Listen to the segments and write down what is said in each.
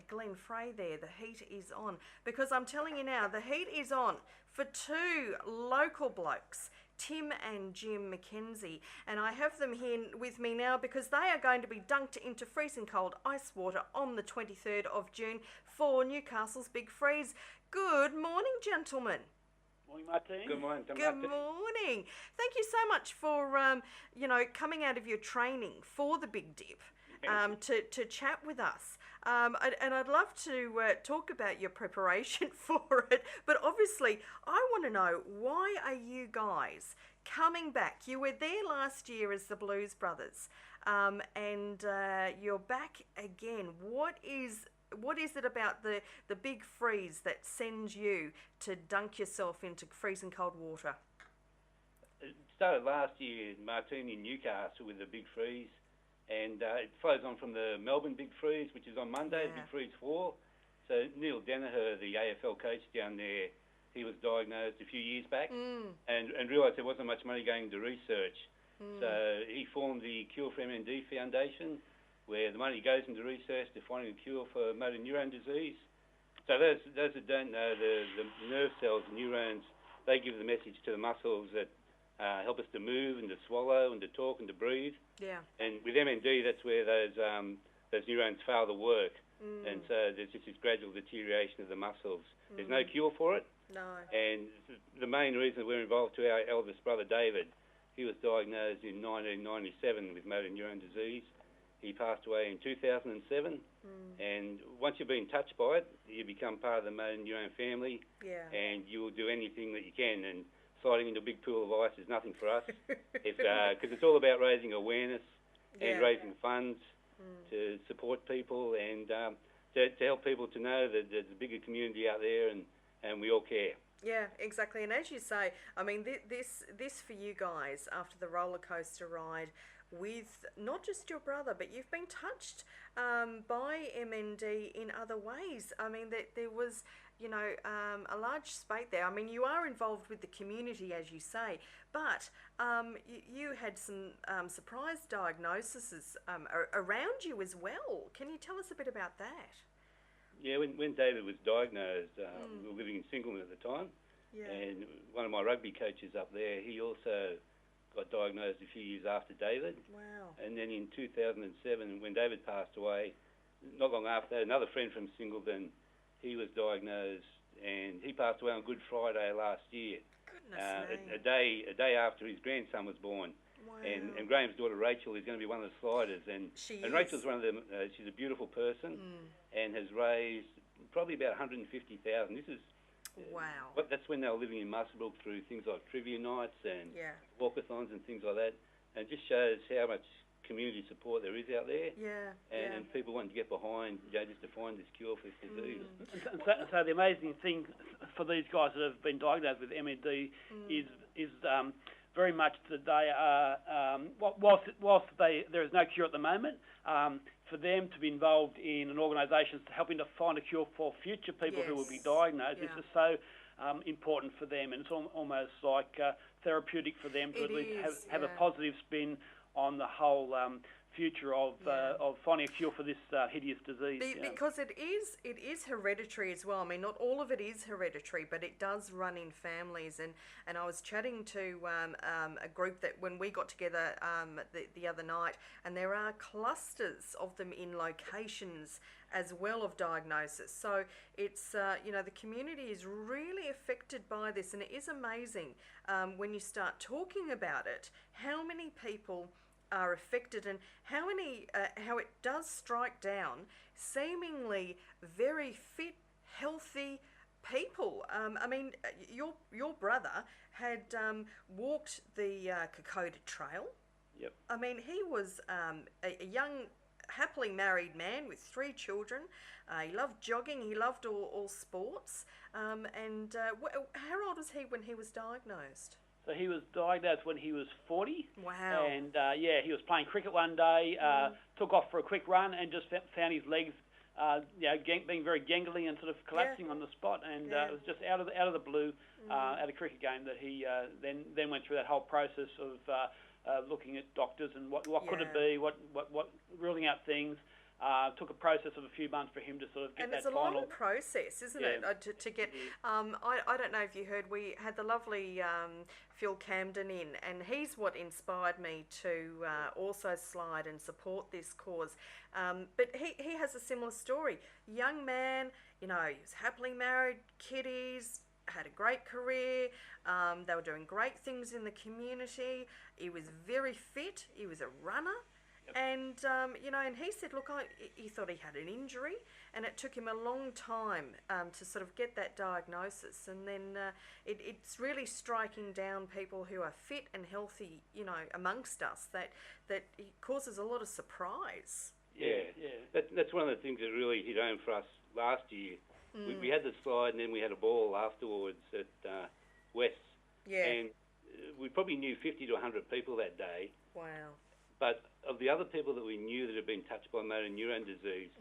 Glenn Frey there, the heat is on. Because I'm telling you now, the heat is on for two local blokes, Tim and Jim McKenzie. And I have them here with me now because they are going to be dunked into freezing cold ice water on the 23rd of June for Newcastle's Big Freeze. Good morning, gentlemen. Morning, Martine. Good morning. Good morning. Thank you so much for, coming out of your training for the Big Dip to chat with us. And I'd love to talk about your preparation for it. But obviously, I want to know, why are you guys coming back? You were there last year as the Blues Brothers, and you're back again. What is it about the Big Freeze that sends you to dunk yourself into freezing cold water? It started last year, Martini, in Newcastle with the Big Freeze, and it flows on from the Melbourne Big Freeze, which is on Monday, Big Freeze 4. So Neil Danaher, the AFL coach down there, he was diagnosed a few years back and realised there wasn't much money going into research. So he formed the Cure for MND Foundation, where the money goes into research to finding a cure for motor neurone disease. So those that don't know, the nerve cells, the neurons, they give the message to the muscles that help us to move and to swallow and to talk and to breathe. Yeah. And with MND, that's where those neurons fail to work. And so there's just this gradual deterioration of the muscles. There's no cure for it. No. And the main reason we're involved to our eldest brother, David, he was diagnosed in 1997 with motor neurone disease. He passed away in 2007, and once you've been touched by it, you become part of the motor neurone family, and you will do anything that you can. And sliding into a big pool of ice is nothing for us, because it's all about raising awareness and raising funds to support people and to help people to know that there's a bigger community out there, and we all care. Yeah, exactly. And as you say, I mean, this for you guys, after the roller coaster ride with not just your brother, but you've been touched by MND in other ways. I mean, there was, a large spate there. I mean, you are involved with the community, as you say, but you had some surprise diagnoses around you as well. Can you tell us a bit about that? Yeah, when David was diagnosed, we were living in Singleton at the time, and one of my rugby coaches up there, he also got diagnosed a few years after David. Wow. And then in 2007, when David passed away, not long after that, another friend from Singleton, he was diagnosed, and he passed away on Good Friday last year. Goodness me. A day after his grandson was born. Wow. And Graham's daughter Rachel is going to be one of the sliders, and Rachel's one of them. She's a beautiful person, and has raised probably about 150,000. This is wow. That's when they were living in Muswellbrook through things like trivia nights and walkathons and things like that, and it just shows how much community support there is out there. And people want to get behind, just to find this cure for this disease. So the amazing thing for these guys that have been diagnosed with MND is very much that they are, whilst there is no cure at the moment, for them to be involved in an organisation helping to find a cure for future people who will be diagnosed is just so important for them, and it's almost like therapeutic for them to at least have a positive spin on the whole future of finding a cure for this hideous disease. Because it is hereditary as well. I mean, not all of it is hereditary, but it does run in families. And I was chatting to a group that when we got together the other night, and there are clusters of them in locations as well of diagnosis. So it's, the community is really affected by this, and it is amazing when you start talking about it, how many people are affected and how it does strike down seemingly very fit, healthy people. I mean, your brother had walked the Kokoda Trail. Yep. I mean, he was a young, happily married man with 3 children. He loved jogging. He loved all sports. How old was he when he was diagnosed? So he was diagnosed when he was 40. Wow. And he was playing cricket one day, took off for a quick run and just found his legs being very gangly and sort of collapsing on the spot. And it was just out of the blue at a cricket game that he then went through that whole process of looking at doctors and what could it be, what ruling out things. Took a process of a few months for him to sort of get and that it's a final. long process, isn't it? To get. I don't know if you heard, we had the lovely Phil Camden in, and he's what inspired me to also slide and support this cause. But he has a similar story. Young man, you know, he was happily married, kiddies, had a great career. They were doing great things in the community. He was very fit. He was a runner. And, you know, and he said, look, he thought he had an injury, and it took him a long time to sort of get that diagnosis. And then it's really striking down people who are fit and healthy, you know, amongst us, that it causes a lot of surprise. Yeah. That's one of the things that really hit home for us last year. We had the slide, and then we had a ball afterwards at West. Yeah. And we probably knew 50 to 100 people that day. Wow. But of the other people that we knew that had been touched by motor neurone disease,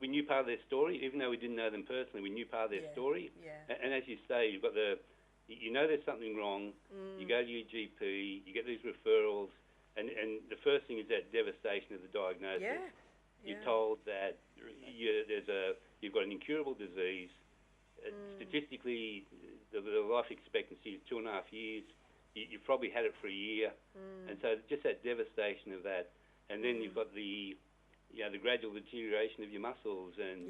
we knew part of their story, even though we didn't know them personally. We knew part of their story. Yeah. And as you say, you've got you know there's something wrong. You go to your GP, you get these referrals, and the first thing is that devastation of the diagnosis. Yeah. You're told that you've got an incurable disease. Statistically, the life expectancy is 2.5 years. You've probably had it for a year, and so just that devastation of that, and then you've got the gradual deterioration of your muscles and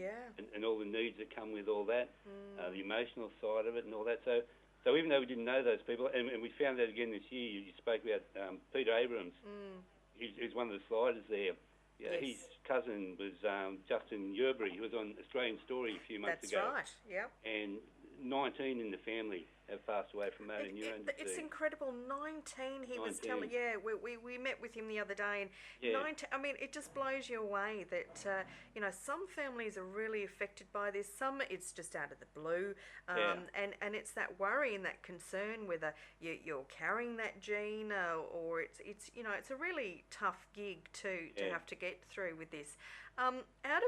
all the needs that come with all that, the emotional side of it and all that. So even though we didn't know those people, and we found that again this year, you spoke about Peter Abrams, who's one of the sliders there. Yeah, his cousin was Justin Yerbury, who was on Australian Story a few months ago. That's right, yep. And 19 in the family have passed away from motor neurone disease. It's incredible. 19, he was telling. Yeah, we met with him the other day, and 19. I mean, it just blows you away that you know, some families are really affected by this. Some it's just out of the blue, and it's that worry and that concern whether you're carrying that gene or it's you know, it's a really tough gig to have to get through with this. Out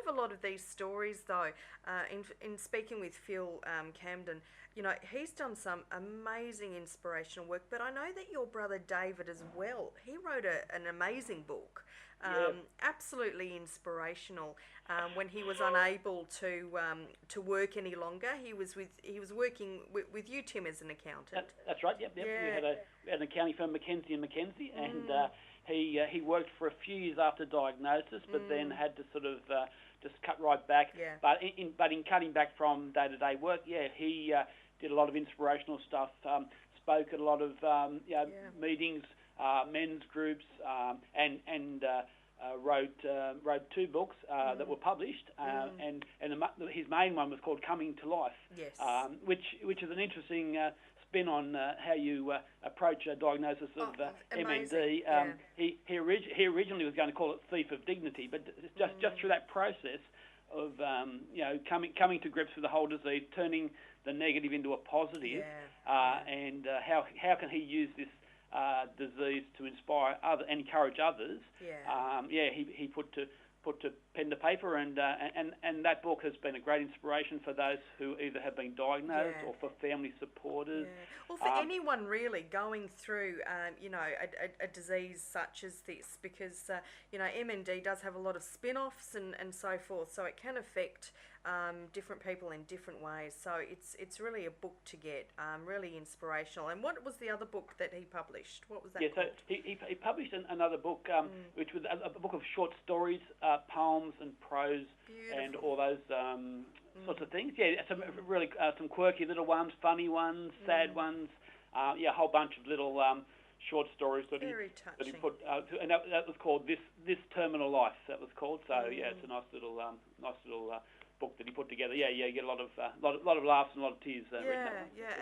of a lot of these stories, though, in speaking with Phil Camden, you know, he's done some amazing inspirational work, but I know that your brother David as well, he wrote an amazing book, absolutely inspirational. When he was unable to work any longer, he was working with you, Tim, as an accountant. That's right. Yep. Yeah. We had an accounting firm, Mackenzie & Mackenzie, and he worked for a few years after diagnosis, but then had to sort of just cut right back. Yeah. But in cutting back from day-to-day work, he did a lot of inspirational stuff. Spoke at a lot of meetings, men's groups, and wrote 2 books that were published, and his main one was called Coming to Life, which is an interesting spin on how you approach a diagnosis of MND. He originally was going to call it Thief of Dignity, but just through that process of coming to grips with the whole disease, turning the negative into a positive, and how can he use this disease to inspire and encourage others? He put to pen to paper, and that book has been a great inspiration for those who either have been diagnosed or for family supporters. Well, for anyone really going through, a disease such as this, because MND does have a lot of spin-offs and so forth, so it can affect different people in different ways. So it's really a book to get, really inspirational. And what was the other book that he published? What was that called? So he published another book, which was a book of short stories, poems and prose. Beautiful. And all those sorts of things. Yeah, some really some quirky little ones, funny ones, sad ones. A whole bunch of little short stories that he put, and that was called This Terminal Life. That was called. So it's a nice little book that he put together. You get a lot of laughs and a lot of tears.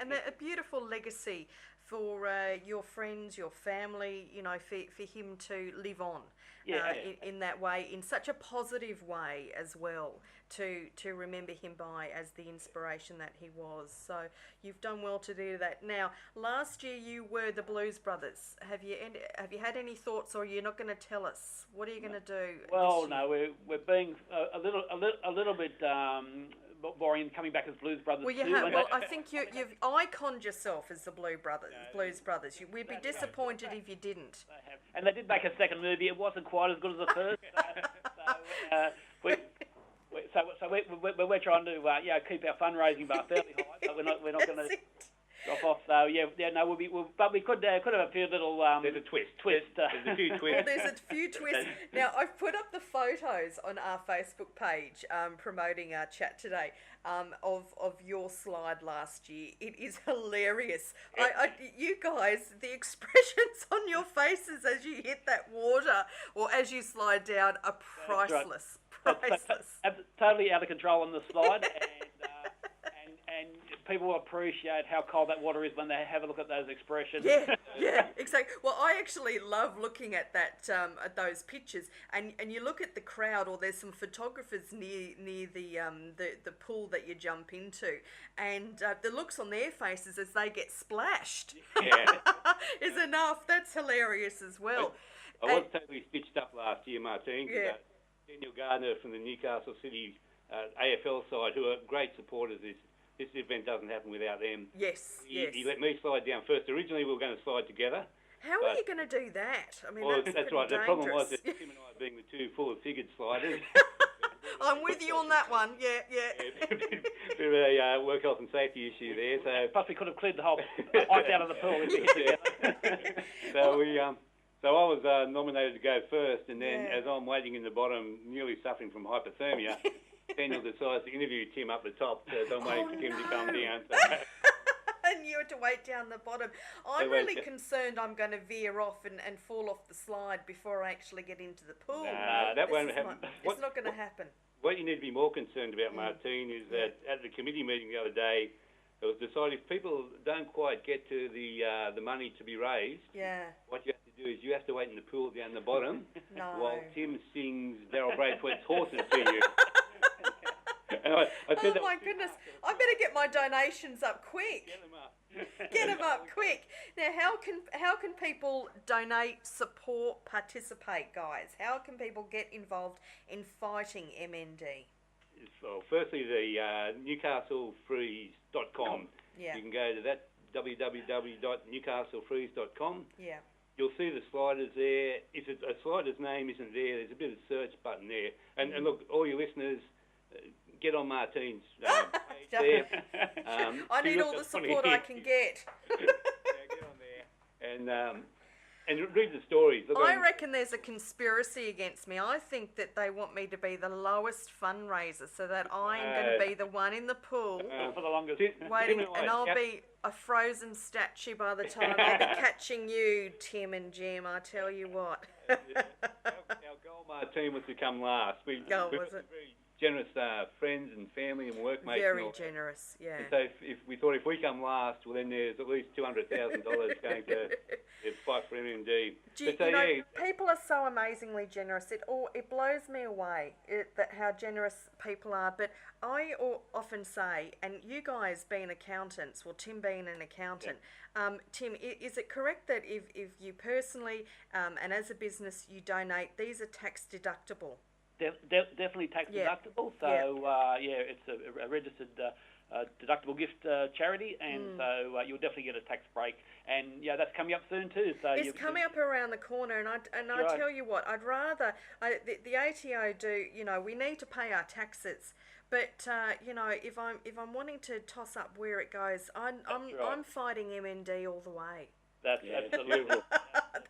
And a beautiful legacy for your friends, your family. For him to live on. In that way, in such a positive way as well, to remember him by as the inspiration that he was. So you've done well to do that. Now, last year you were the Blues Brothers. Have you had any thoughts, or you're not going to tell us? What are you going to do? Well, no, we're being a little bit boring coming back as Blues Brothers. Well, you have. Well, I think you've iconed yourself as the Blues Brothers. We'd be disappointed if you didn't. And they did make a second movie. It wasn't quite as good as the first. We're trying to keep our fundraising bar fairly high, but we're not going to drop off. So but we could have a few little There's a twist. There's a few twists. Well, there's a few twists. Now, I've put up the photos on our Facebook page promoting our chat today of your slide last year. It is hilarious. You guys, the expressions on your faces as you hit that water or as you slide down are priceless. Priceless. Totally out of control on the slide, and people appreciate how cold that water is when they have a look at those expressions. Yeah, exactly. Well, I actually love looking at that at those pictures, and you look at the crowd, or there's some photographers near the pool that you jump into, and the looks on their faces as they get splashed is enough. That's hilarious as well. I was totally stitched up last year, Martine. Yeah. Daniel Gardner from the Newcastle City AFL side, who are great supporters. This event doesn't happen without them. Yes. He let me slide down first. Originally, we were going to slide together. How are you going to do that? I mean, that's right. The problem was that Tim and I being the two full-figured sliders. I'm with you on that one. Yeah. Bit of a work health and safety issue there. So plus we could have cleared the whole ice out of the pool if we hit together. So I was nominated to go first, and then as I'm waiting in the bottom, nearly suffering from hypothermia, Daniel decides to interview Tim up the top, so I'm waiting for Tim to come down. So. And you had to wait down the bottom. I'm really concerned I'm going to veer off and fall off the slide before I actually get into the pool. Nah, that won't happen. It's not going to happen. What you need to be more concerned about, Martine, is that at the committee meeting the other day, it was decided if people don't quite get to the money to be raised, what you have to do is you have to wait in the pool down the bottom while Tim sings Daryl Braithwaite's Horses to you. I said my goodness, I better get my donations up quick. Get them up. Get them up quick. Now, how can people donate, support, participate, guys? How can people get involved in fighting MND? Well, firstly, the newcastlefreeze.com. Yeah. You can go to that, www.newcastlefreeze.com. Yeah. You'll see the sliders there. If a slider's name isn't there, there's a bit of a search button there. And look, all your listeners, get on Martine's page there. I need all the support I can get. Get on there. And read the stories. Look, I reckon there's a conspiracy against me. I think that they want me to be the lowest fundraiser so that I'm going to be the one in the pool for the longest. waiting, and I'll be a frozen statue by the time I'll be catching you, Tim and Jim, I tell you what. Our goal, Martine, was to come last. Was it? Very generous friends and family and workmates. Very generous, yeah. And so if we thought if we come last, well then there's at least $200,000 going to fight for MND. People are so amazingly generous. It blows me away how generous people are. But I often say, and you guys being accountants, well, Tim being an accountant, Tim, is it correct that if you personally and as a business you donate, these are tax deductible? Definitely tax deductible. So it's a registered deductible gift charity, and so you'll definitely get a tax break. And that's coming up soon too. So it's coming up around the corner, and I tell you what, I'd rather the ATO do. We need to pay our taxes, but if I'm wanting to toss up where it goes, I'm fighting MND all the way. That's absolutely.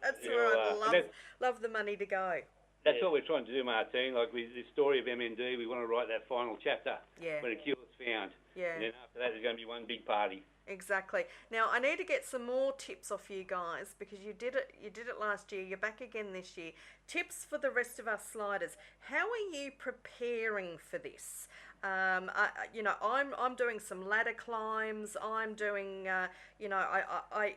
That's where I'd love the money to go. That's what we're trying to do, Martine. Like with the story of MND, we want to write that final chapter when a cure is found. Yeah. And then after that, there's going to be one big party. Exactly. Now I need to get some more tips off you guys because you did it last year. You're back again this year. Tips for the rest of us sliders. How are you preparing for this? I'm doing some ladder climbs. I'm doing, I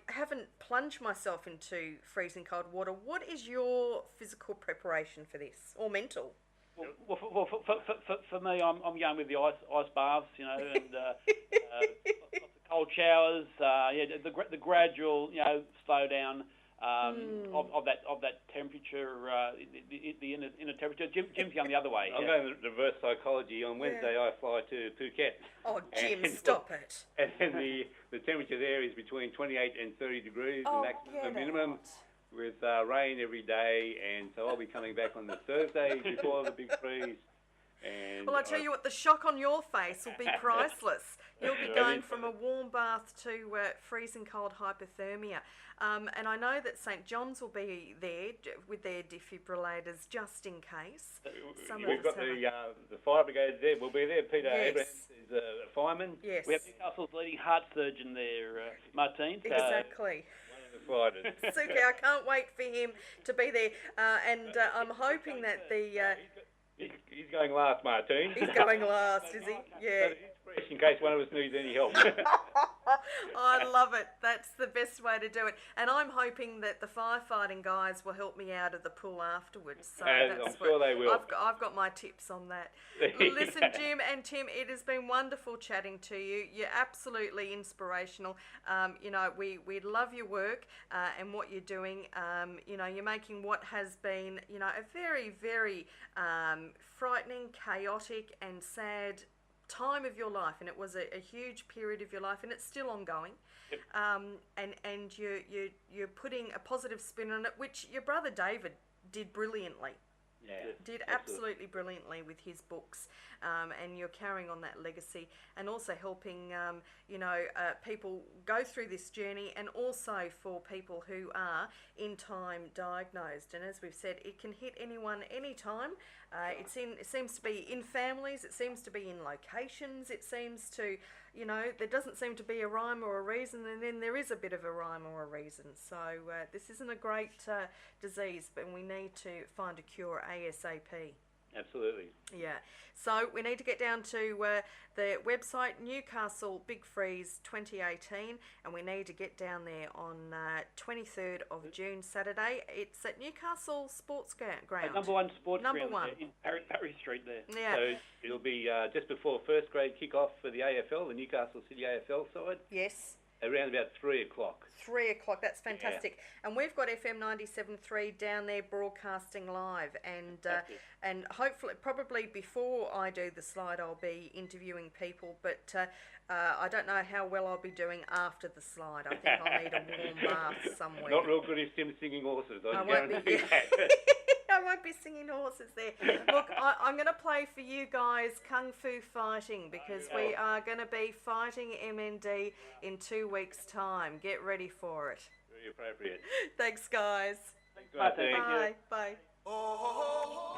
haven't plunged myself into freezing cold water. What is your physical preparation for this, or mental? Well, for me, I'm going with the ice baths, and lots of cold showers. The gradual, slow down. Of that temperature, the inner temperature. Jim's going the other way. I'm going the reverse psychology. On Wednesday, I fly to Phuket. Oh, Jim, stop it. And the temperature there is between 28 and 30 degrees, the maximum, the minimum. with rain every day, and so I'll be coming back on the Thursday before the big freeze. And Well, I tell you what, the shock on your face will be priceless. You'll be going from a warm bath to freezing cold hypothermia. And I know that St John's will be there with their defibrillators just in case. We've got the fire brigade there. We'll be there. Peter Abrahams is a fireman. Yes. We have Newcastle's leading heart surgeon there, Martine. Exactly. One of the fighters. Suki, I can't wait for him to be there. And I'm hoping that the... He's going last, Martine. He's going last, is he? Yeah. In case one of us needs any help. I love it. That's the best way to do it. And I'm hoping that the firefighting guys will help me out of the pool afterwards. So I'm sure they will. I've got my tips on that. Listen, Jim and Tim, it has been wonderful chatting to you. You're absolutely inspirational. You know, we love your work and what you're doing. You know, you're making what has been, you know, a very, very frightening, chaotic and sad time of your life, and it was a huge period of your life, and it's still ongoing. Yep. And you're putting a positive spin on it, which your brother David did brilliantly. Yeah, Did absolutely brilliantly with his books, and you're carrying on that legacy, and also helping you know, people go through this journey, and also for people who are in time diagnosed. And as we've said, it can hit anyone anytime. It seems to be in families, it seems to be in locations, it seems to, you know, there doesn't seem to be a rhyme or a reason, and then there is a bit of a rhyme or a reason. So this isn't a great disease, but we need to find a cure ASAP. absolutely. Yeah, so we need to get down to the website, Newcastle Big Freeze 2018, and we need to get down there on 23rd of June, Saturday. It's at Newcastle Sports Ground. Number one sports Number ground one. there in Parry Street there. Yeah. So it'll be just before first grade kick-off for the AFL, the Newcastle City AFL side, Yes. around about 3 o'clock. 3 o'clock, that's fantastic. And we've got FM 97.3 down there broadcasting live, and hopefully, probably before I do the slide, I'll be interviewing people, but I don't know how well I'll be doing after the slide. I think I'll need a warm bath somewhere. Not real good if Tim's singing horses, I won't be, guarantee that. I won't be singing horses there. Look, I'm going to play for you guys Kung Fu Fighting, because we are going to be fighting MND in 2 weeks' time. Get ready for it. Very appropriate. Thanks, guys. Thanks, Martine. Bye. Bye. Oh,